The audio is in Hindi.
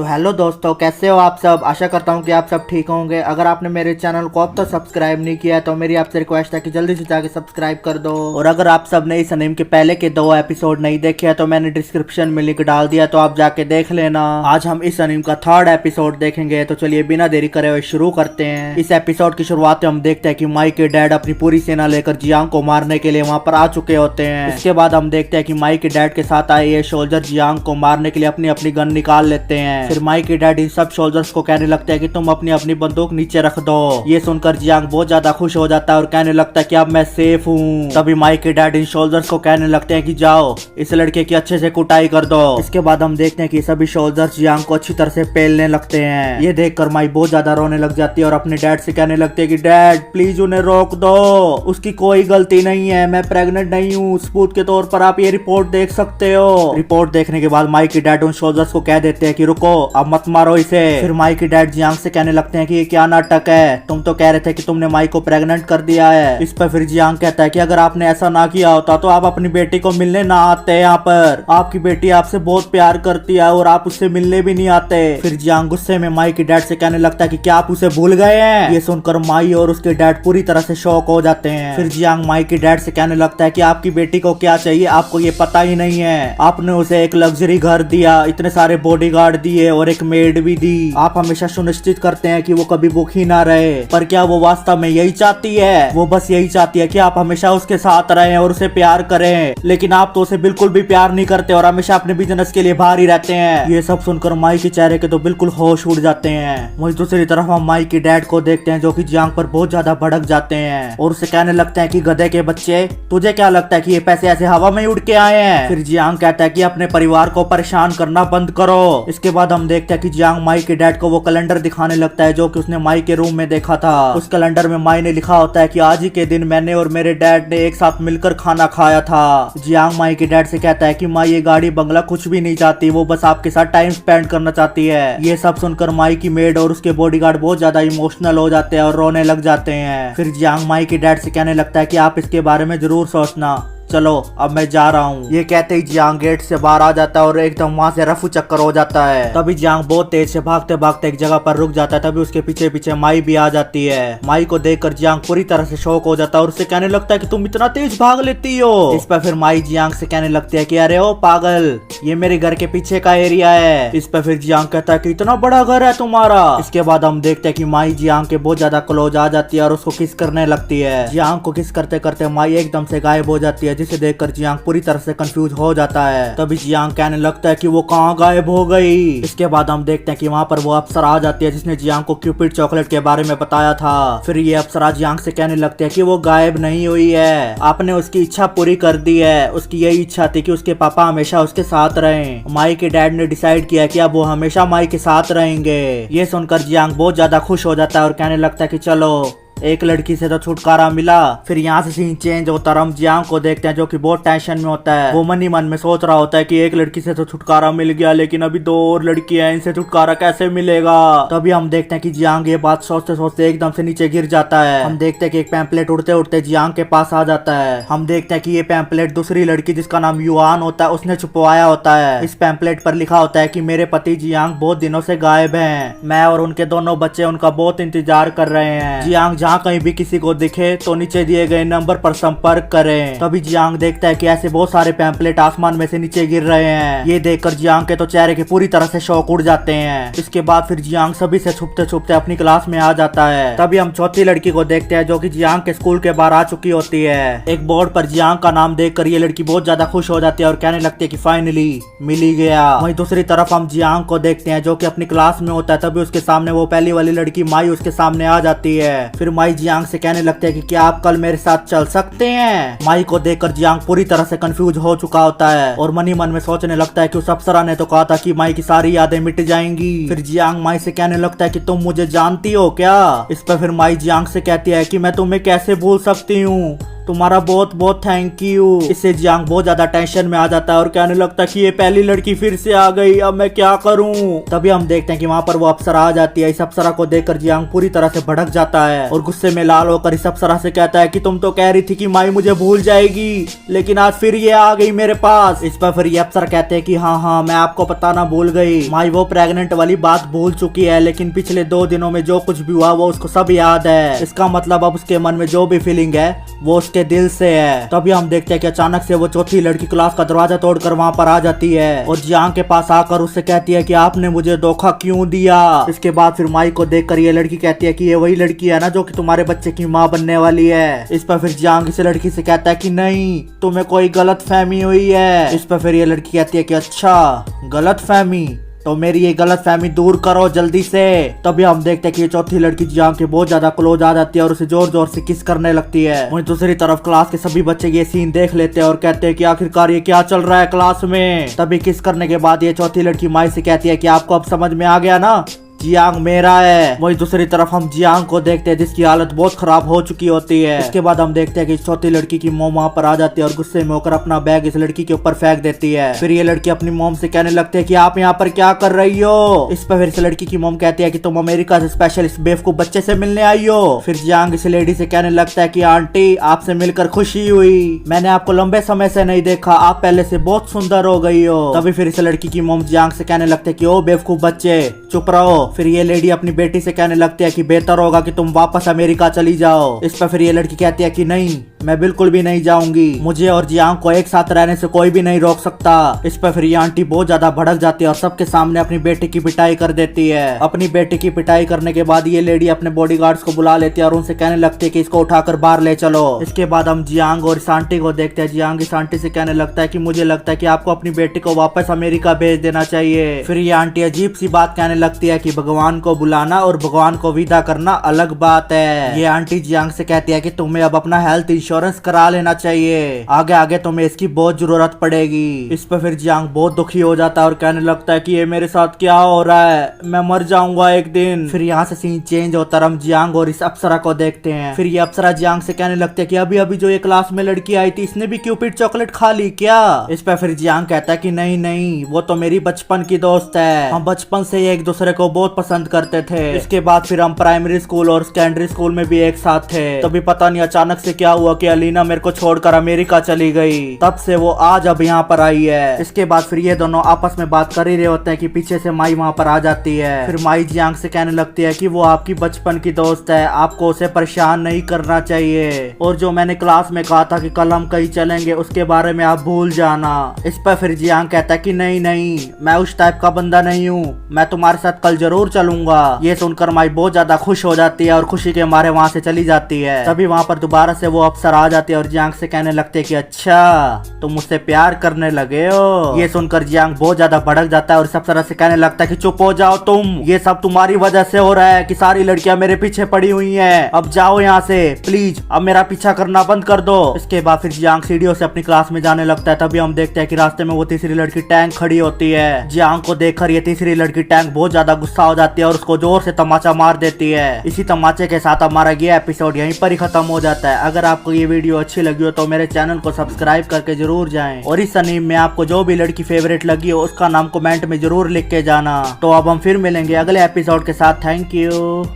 तो हेलो दोस्तों, कैसे हो आप सब। आशा करता हूँ कि आप सब ठीक होंगे। अगर आपने मेरे चैनल को अब तक सब्सक्राइब नहीं किया है तो मेरी आपसे रिक्वेस्ट है कि जल्दी से जाके सब्सक्राइब कर दो। और अगर आप सब ने इस अनीम के पहले के 2 एपिसोड नहीं देखे हैं तो मैंने डिस्क्रिप्शन में लिंक डाल दिया, तो आप जाके देख लेना। आज हम इस अनीम का 3rd एपिसोड देखेंगे, तो चलिए बिना देरी करे हुए शुरू करते हैं। इस एपिसोड की शुरुआत में हम देखते हैं कि माई के डैड अपनी पूरी सेना लेकर जियांग को मारने के लिए वहाँ पर आ चुके होते हैं। इसके बाद हम देखते हैं कि माई के डैड के साथ आए ये सोल्जर जियांग को मारने के लिए अपनी अपनी गन निकाल लेते हैं। फिर माई के डैड इन सब सोल्जर्स को कहने लगते हैं कि तुम अपनी अपनी बंदूक नीचे रख दो। ये सुनकर जियांग बहुत ज्यादा खुश हो जाता है और कहने लगता है कि अब मैं सेफ हूँ। तभी माई के डैड इन सोल्जर्स को कहने लगते हैं कि जाओ इस लड़के की अच्छे से कुटाई कर दो। इसके बाद हम देखते हैं कि सभी सोल्जर्स जियांग को अच्छी तरह से पेलने लगते हैं। ये देखकर माई बहुत ज्यादा रोने लग जाती है और अपने डैड से कहने लगते हैं कि डैड प्लीज उन्हें रोक दो, उसकी कोई गलती नहीं है, मैं प्रेग्नेंट नहीं हूँ। सबूत के तौर पर आप ये रिपोर्ट देख सकते हो। रिपोर्ट देखने के बाद माई के डैड उन सोल्जर्स को कह देते हैं कि रुको, अब मत मारो इसे। फिर माई के डैड जियांग से कहने लगते हैं कि ये क्या नाटक है, तुम तो कह रहे थे कि तुमने माई को प्रेग्नेंट कर दिया है। इस पर फिर जियांग कहता है कि अगर आपने ऐसा ना किया होता तो आप अपनी बेटी को मिलने ना आते यहाँ पर। आपकी बेटी आपसे बहुत प्यार करती है और आप उससे मिलने भी नहीं आते। फिर जियांग गुस्से में माई के डैड से कहने लगता है कि क्या आप उसे भूल गए हैं। ये सुनकर माई और उसके डैड पूरी तरह से शॉक हो जाते हैं। फिर जियांग माई के डैड से कहने लगता है कि आपकी बेटी को क्या चाहिए आपको ये पता ही नहीं है। आपने उसे एक लग्जरी घर दिया, इतने सारे बॉडीगार्ड दिए और एक मेड भी दी। आप हमेशा सुनिश्चित करते हैं कि वो कभी भूखी ना रहे, पर क्या वो वास्तव में यही चाहती है? वो बस यही चाहती है कि आप हमेशा उसके साथ रहें और उसे प्यार करें, लेकिन आप तो उसे बिल्कुल भी प्यार नहीं करते और हमेशा अपने बिजनेस के लिए बाहर ही रहते हैं। ये सब सुनकर माई के चेहरे के तो बिल्कुल होश उड़ जाते हैं। वहीं दूसरी तरफ हम माई के डैड को देखते हैं जो कि जियांग पर बहुत ज्यादा भड़क जाते हैं और उसे कहने लगते हैं कि गधे के बच्चे, तुझे क्या लगता है कि ये पैसे ऐसे हवा में उड़ के आए हैं? फिर जियांग कहता है कि अपने परिवार को परेशान करना बंद करो। इसके बाद हम देखते हैं कि जियांग माई के डैड को वो कैलेंडर दिखाने लगता है जो कि उसने माई के रूम में देखा था। उस कैलेंडर में माई ने लिखा होता है कि आज ही के दिन मैंने और मेरे डैड ने एक साथ मिलकर खाना खाया था। जियांग माई के डैड से कहता है कि माई ये गाड़ी बंगला कुछ भी नहीं चाहती, वो बस आपके साथ टाइम स्पेंड करना चाहती है। ये सब सुनकर माई की मेड और उसके बॉडीगार्ड बहुत ज्यादा इमोशनल हो जाते हैं और रोने लग जाते हैं। फिर जियांग माई के डैड से कहने लगता है कि आप इसके बारे में जरूर सोचना, चलो अब मैं जा रहा हूँ। ये कहते ही जियांग गेट से बाहर आ जाता है और एकदम वहाँ से रफू चक्कर हो जाता है। तभी जियांग बहुत तेज से भागते भागते एक जगह पर रुक जाता है। तभी उसके पीछे पीछे माई भी आ जाती है। माई को देखकर जियांग पूरी तरह से शॉक हो जाता है और उससे कहने लगता है कि तुम इतना तेज भाग लेती हो। इस पर फिर माई जियांग से कहने लगती है कि अरे ओ पागल, ये मेरे घर के पीछे का एरिया है। इस पर फिर जियांग कहता है कि इतना बड़ा घर है तुम्हारा। इसके बाद हम देखते हैं कि माई जियांग के बहुत ज्यादा क्लोज आ जाती है और उसको किस करने लगती है। जियांग को किस करते करते माई एकदम से गायब हो जाती है, जिसे देखकर जियांग पूरी तरह से कंफ्यूज हो जाता है। तभी जियांग कहने लगता है कि वो कहाँ गायब हो गई। इसके बाद हम देखते हैं कि वहाँ पर वो अप्सरा आ जाती है जिसने जियांग को क्यूपिड चॉकलेट के बारे में बताया था। फिर ये अप्सरा जियांग से कहने लगती है कि वो गायब नहीं हुई है, आपने उसकी इच्छा पूरी कर दी है। उसकी यही इच्छा थी कि उसके पापा हमेशा उसके साथ रहें। माई के डैड ने डिसाइड किया कि अब वो हमेशा माई के साथ रहेंगे। ये सुनकर जियांग बहुत ज्यादा खुश हो जाता है और कहने लगता है कि चलो एक लड़की से तो छुटकारा मिला। फिर यहाँ से सीन चेंज होता है, हम जियांग को देखते हैं जो कि बहुत टेंशन में होता है। वो मन ही मन में सोच रहा होता है कि एक लड़की से तो छुटकारा मिल गया, लेकिन अभी 2 और लड़की हैं, इनसे छुटकारा कैसे मिलेगा। तभी हम देखते हैं कि जियांग ये बात सोचते सोचते एकदम से नीचे गिर जाता है। हम देखते हैं कि एक पैम्पलेट उड़ते उड़ते जियांग के पास आ जाता है। हम देखते हैं कि ये पैम्पलेट दूसरी लड़की जिसका नाम युआन होता है उसने छुपवाया होता है। इस पैम्पलेट पर लिखा होता है कि मेरे पति जियांग बहुत दिनों से गायब हैं, मैं और उनके दोनों बच्चे उनका बहुत इंतजार कर रहे हैं। जियांग जहाँ कहीं भी किसी को दिखे तो नीचे दिए गए नंबर पर संपर्क करें। तभी जियांग देखता है कि ऐसे बहुत सारे पैम्पलेट आसमान में से नीचे गिर रहे हैं। ये देखकर जियांग के तो चेहरे के पूरी तरह से शौक उड़ जाते हैं। इसके बाद फिर जियांग सभी से छुपते छुपते अपनी क्लास में आ जाता है। तभी हम चौथी लड़की को देखते हैं जो कि जियांग के स्कूल के बाहर आ चुकी होती है। एक बोर्ड पर जियांग का नाम देखकर ये लड़की बहुत ज्यादा खुश हो जाती है और कहने लगती है कि फाइनली मिल ही गया। वहीं दूसरी तरफ हम जियांग को देखते हैं जो कि अपनी क्लास में होता है। तभी उसके सामने वो पहली वाली लड़की माई उसके सामने आ जाती है। फिर माई जियांग से कहने लगते हैं कि क्या आप कल मेरे साथ चल सकते हैं। माई को देखकर जियांग पूरी तरह से कंफ्यूज हो चुका होता है और मन ही मन में सोचने लगता है कि उस अप्सरा ने तो कहा था कि माई की सारी यादें मिट जाएंगी। फिर जियांग माई से कहने लगता है कि तुम मुझे जानती हो क्या। इस पर फिर माई जियांग से कहती है कि मैं तुम्हें कैसे भूल सकती हूँ, तुम्हारा बहुत बहुत थैंक यू। इससे जियांग बहुत ज्यादा टेंशन में आ जाता है और कहने लगता है कि ये पहली लड़की फिर से आ गई, अब मैं क्या करूं। तभी हम देखते हैं कि वहाँ पर वो अप्सरा आ जाती है। इस अप्सरा को देखकर जियांग पूरी तरह से भड़क जाता है और गुस्से में लाल होकर इस अप्सरा से कहता है कि तुम तो कह रही थी कि माई मुझे भूल जाएगी, लेकिन आज फिर ये आ गई मेरे पास। इस पर फिर ये अप्सरा कहते हैं कि हाँ मैं आपको बताना भूल गई, माई वो प्रेग्नेंट वाली बात भूल चुकी है, लेकिन पिछले 2 दिनों में जो कुछ भी हुआ वो उसको सब याद है। इसका मतलब अब उसके मन में जो भी फीलिंग है वो उसके दिल से है। तभी हम देखते हैं कि अचानक से वो चौथी लड़की क्लास का दरवाजा तोड़कर वहाँ पर आ जाती है और जियांग के पास आकर उससे कहती है कि आपने मुझे धोखा क्यों दिया। इसके बाद फिर माई को देखकर ये लड़की कहती है कि ये वही लड़की है ना जो कि तुम्हारे बच्चे की माँ बनने वाली है। इस पर फिर जियांग इस लड़की से कहता है कि नहीं, तुम्हें कोई गलत फहमी हुई है। इस पर फिर ये लड़की कहती है कि अच्छा गलत फहमी, तो मेरी ये गलत फहमी दूर करो जल्दी से। तभी हम देखते हैं कि ये चौथी लड़की जियांग के बहुत ज्यादा क्लोज आ जाती है और उसे जोर जोर से किस करने लगती है। वहीं दूसरी तरफ क्लास के सभी बच्चे ये सीन देख लेते हैं और कहते हैं कि आखिरकार ये क्या चल रहा है क्लास में। तभी किस करने के बाद ये चौथी लड़की माई से कहती है कि आपको अब समझ में आ गया ना, जियांग मेरा है। वही दूसरी तरफ हम जियांग को देखते हैं जिसकी हालत बहुत खराब हो चुकी होती है। इसके बाद हम देखते हैं कि चौथी लड़की की मोम वहाँ पर आ जाती है और गुस्से में होकर अपना बैग इस लड़की के ऊपर फेंक देती है। फिर ये लड़की अपनी मोम से कहने लगती है कि आप यहाँ पर क्या कर रही हो। इस पर फिर इस लड़की की मोम कहती है कि तुम अमेरिका से स्पेशल इस बेवकूफ बच्चे से मिलने आई हो। फिर जियांग इस लेडी से कहने लगता है कि आंटी आपसे मिलकर खुशी हुई, मैंने आपको लंबे समय से नहीं देखा, आप पहले से बहुत सुंदर हो गई हो। तभी फिर इस लड़की की मोम जियांग से कहने लगते है कि ओ बेवकूफ बच्चे चुप रहो। फिर ये लेडी अपनी बेटी से कहने लगती है कि बेहतर होगा कि तुम वापस अमेरिका चली जाओ। इस पर फिर ये लड़की कहती है कि नहीं, मैं बिल्कुल भी नहीं जाऊंगी, मुझे और जियांग को एक साथ रहने से कोई भी नहीं रोक सकता। इस पर फिर ये आंटी बहुत ज्यादा भड़क जाती है और सबके सामने अपनी बेटी की पिटाई कर देती है। अपनी बेटी की पिटाई करने के बाद ये लेडी अपने बॉडीगार्ड्स को बुला लेती है और उनसे कहने लगती है कि इसको उठाकर बाहर ले चलो। इसके बाद हम जियांग और इस आंटी को देखते हैं। जियांग इस आंटी से कहने लगता है कि मुझे लगता है कि आपको अपनी बेटी को वापस अमेरिका भेज देना चाहिए। फिर ये आंटी अजीब सी बात कहने लगती है कि भगवान को बुलाना और भगवान को विदा करना अलग बात है। ये आंटी जियांग से कहती है कि तुम्हें अब अपना हेल्थ इंश्योरेंस करा लेना चाहिए, आगे आगे तुम्हें इसकी बहुत जरूरत पड़ेगी। इस पर फिर जियांग बहुत दुखी हो जाता है और कहने लगता है कि ये मेरे साथ क्या हो रहा है, मैं मर जाऊंगा एक दिन। फिर यहाँ से सीन चेंज होता है, हम जियांग और इस अप्सरा को देखते हैं। फिर ये अप्सरा जियांग से कहने लगते हैं कि अभी अभी जो ये क्लास में लड़की आई थी इसने भी क्यूपिड चॉकलेट खा ली क्या। इस पर फिर जियांग कहता है कि नहीं नहीं, वो तो मेरी बचपन की दोस्त है, हम बचपन से एक दूसरे को बहुत पसंद करते थे। इसके बाद फिर हम प्राइमरी स्कूल और सेकेंडरी स्कूल में भी एक साथ थे। तभी पता नहीं अचानक से क्या हुआ कि अलीना मेरे को छोड़कर अमेरिका चली गई, तब से वो आज अब यहाँ पर आई है। इसके बाद फिर ये दोनों आपस में बात कर ही रहे होते हैं कि पीछे से माई वहाँ पर आ जाती है। फिर माई जियांग से कहने लगती है कि वो आपकी बचपन की दोस्त है, आपको उसे परेशान नहीं करना चाहिए, और जो मैंने क्लास में कहा था कि कल हम कहीं चलेंगे उसके बारे में आप भूल जाना। इस पर फिर जियांग कहता है कि नहीं नहीं, मैं उस टाइप का बंदा नहीं हूँ, मैं तुम्हारे साथ कल जरूर चलूंगा। ये सुनकर माई बहुत ज्यादा खुश हो जाती है और खुशी के मारे वहाँ से चली जाती है। तभी वहाँ पर दोबारा से वो अफसर आ जाती है और जियांग से कहने लगते हैं कि अच्छा तुम मुझसे प्यार करने लगे हो। ये सुनकर जियांग बहुत ज्यादा भड़क जाता है और इस अफसर से कहने लगता है कि चुप हो जाओ तुम, ये सब तुम्हारी वजह से हो रहा है कि सारी लड़कियां मेरे पीछे पड़ी हुई हैं, अब जाओ यहाँ से प्लीज, अब मेरा पीछा करना बंद कर दो। इसके बाद फिर जियांग सीढ़ियों से अपनी क्लास में जाने लगता है। तभी हम देखते हैं कि रास्ते में वो तीसरी लड़की टैंक खड़ी होती है। जियांग को देखकर ये तीसरी लड़की टैंक बहुत ज्यादा गुस्सा हो जाती है और उसको जोर से तमाचा मार देती है। इसी तमाचे के साथ हमारा ये एपिसोड यहीं पर ही खत्म हो जाता है। अगर आपको ये वीडियो अच्छी लगी हो तो मेरे चैनल को सब्सक्राइब करके जरूर जाएं और इस अनीम में आपको जो भी लड़की फेवरेट लगी हो उसका नाम कमेंट में जरूर लिख के जाना। तो अब हम फिर मिलेंगे अगले एपिसोड के साथ। Thank you.